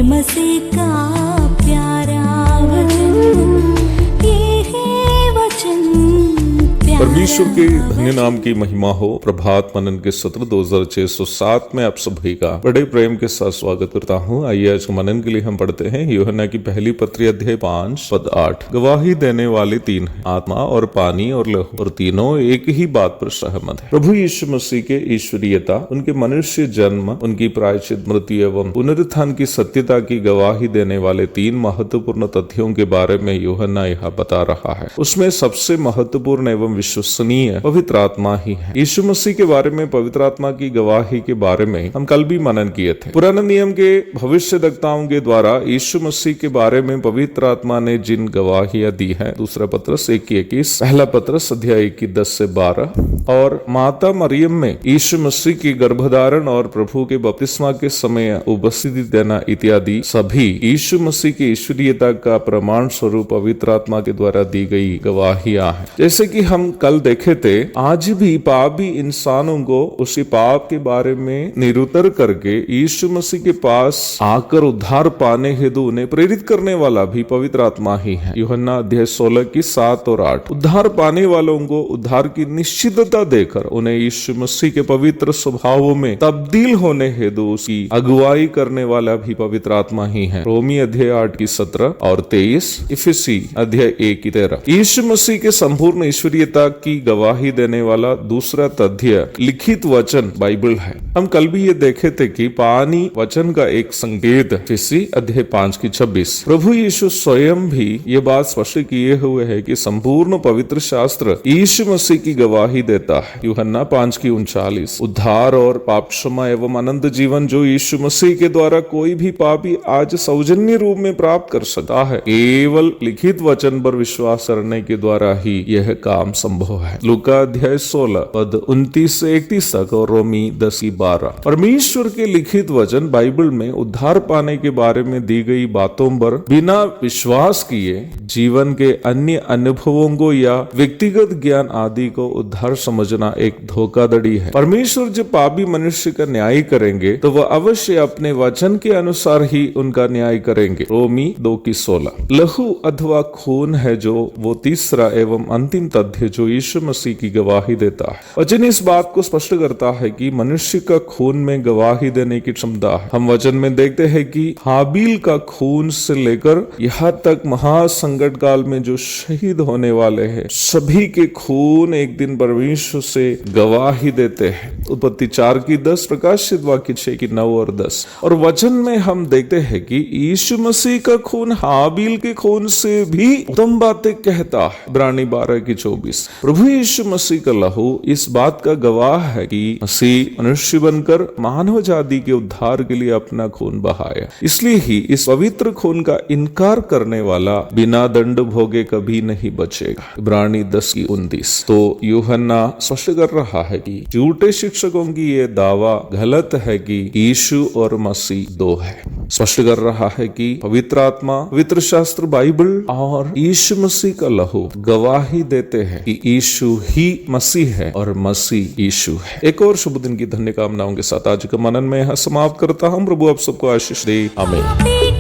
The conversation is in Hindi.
मसीह का प्यारा वचन, ये है वचन प्यारा। परमेश्वर के धन्य नाम की महिमा हो। प्रभात मनन के सत्र 2607 में आप सभी का बड़े प्रेम के साथ स्वागत करता हूँ। आइए आज मनन के लिए हम पढ़ते हैं यूहन्ना की पहली पत्री अध्याय 5 पद 8। गवाही देने वाले तीन हैं, आत्मा और पानी और लहू, और तीनों एक ही बात पर सहमत है। प्रभु यीशु मसीह के ईश्वरीयता, उनके मनुष्य जन्म, उनकी प्रायश्चित मृत्यु एवं पुनरुत्थान की सत्यता की गवाही देने वाले तीन महत्वपूर्ण तथ्यों के बारे में यूहन्ना यहाँ बता रहा है। उसमें सबसे महत्वपूर्ण एवं विश्वसनीय पवित्र आत्मा ही है। यीशु मसीह के बारे में पवित्र आत्मा की गवाही के बारे में हम कल भी मनन किए थे। पुराने नियम के भविष्यद्वक्ताओं के द्वारा यीशु मसीह के बारे में पवित्र आत्मा ने जिन गवाहियां दी है, दूसरा पत्रस 1:21, पहला पत्रस अध्याय 10 से 12, और माता मरियम में यीशु मसीह की गर्भधारण और प्रभु के बपतिस्मा के समय उपस्थिति देना इत्यादि सभी यीशु मसीह की ईश्वरीयता का प्रमाण स्वरूप पवित्र आत्मा के द्वारा दी गई गवाहियां हैं। जैसे कि हम कल देखे थे, आज भी पापी इंसानों को उसी पाप के बारे में निरुत्तर करके यीशु मसीह के पास आकर उद्धार पाने हेतु उन्हें प्रेरित करने वाला भी पवित्र आत्मा ही है। यूहन्ना अध्याय 16 की 7 और 8। उद्धार पाने वालों को उद्धार की निश्चितता देकर उन्हें यीशु मसीह के पवित्र स्वभावों में तब्दील होने हेतु उसकी अगुवाई करने वाला भी पवित्र आत्मा ही है। रोमी अध्याय 8 की 17 और 23, इफिसी अध्याय 1 की 13। यीशु मसीह के संपूर्ण ईश्वरीयता की गवाही देने वाला दूसरा तथ्य लिखित वचन बाइबल है। हम कल भी ये देखे थे कि पानी वचन का एक संकेत, इफिसी अध्याय 5 की 26। प्रभु यीशु स्वयं भी ये बात स्पष्ट किए हुए है कि संपूर्ण पवित्र शास्त्र यीशु मसीह की गवाही देता है। यूहन्ना 5 की 39। उद्धार और पाप क्षमा एवं अनंत जीवन जो यीशु मसीह के द्वारा कोई भी पापी आज सौजन्य रूप में प्राप्त कर सकता है, केवल लिखित वचन पर विश्वास करने के द्वारा ही यह काम संभव है। लूका अध्याय 16 पद 29 से 31 तक और रोमी 10 की 12। परमेश्वर के लिखित वचन बाइबल में उद्धार पाने के बारे में दी गई बातों पर बिना विश्वास किए जीवन के अन्य अनुभवों को या व्यक्तिगत ज्ञान आदि को उद्धार समझना एक धोखाधड़ी है। परमेश्वर जब पापी मनुष्य का न्याय करेंगे तो वह अवश्य अपने वचन के अनुसार ही उनका न्याय करेंगे। रोमी 2 की 16। लहू अथवा खून है जो वो तीसरा एवं अंतिम तथ्य जो यीशु मसीह की गवाही देता है। वचन इस बात को स्पष्ट करता है कि मनुष्य का खून में गवाही देने की क्षमता है। हम वचन में देखते हैं कि हाबिल का खून से लेकर यहाँ तक महासंकट काल में जो शहीद होने वाले हैं, सभी के खून एक दिन परमेश्वर से गवाही देते हैं। उत्पत्ति 4 की 10, प्रकाशित वाक्य 6 की 9 और 10। और वचन में हम देखते हैं कि यीशु मसीह का खून हाबिल के खून से भी उत्तम बातें कहता है। इब्रानी 12 की 24। प्रभु यीशु मसीह का लहू इस बात का गवाह है कि मसीह मनुष्य बनकर मानव जाति के उद्धार के लिए अपना खून बहाया। इसलिए ही इस पवित्र खून का इनकार करने वाला बिना दंड भोगे कभी नहीं बचेगा। इब्रानी 10 की 29। तो यूहन्ना स्पष्ट कर रहा है कि झूठे शिक्षकों की ये दावा गलत है कि यीशु और मसीह दो है। स्पष्ट कर रहा है कि पवित्र आत्मा, पवित्र शास्त्र बाइबल और यीशु मसीह का लहू गवाही देते हैं कि यीशु ही मसीह है और मसीह यीशु है। एक और शुभ दिन की धन्य कामनाओं के साथ आज का मनन में यहाँ समाप्त करता हूँ। प्रभु आप सबको आशीष दे। आमीन।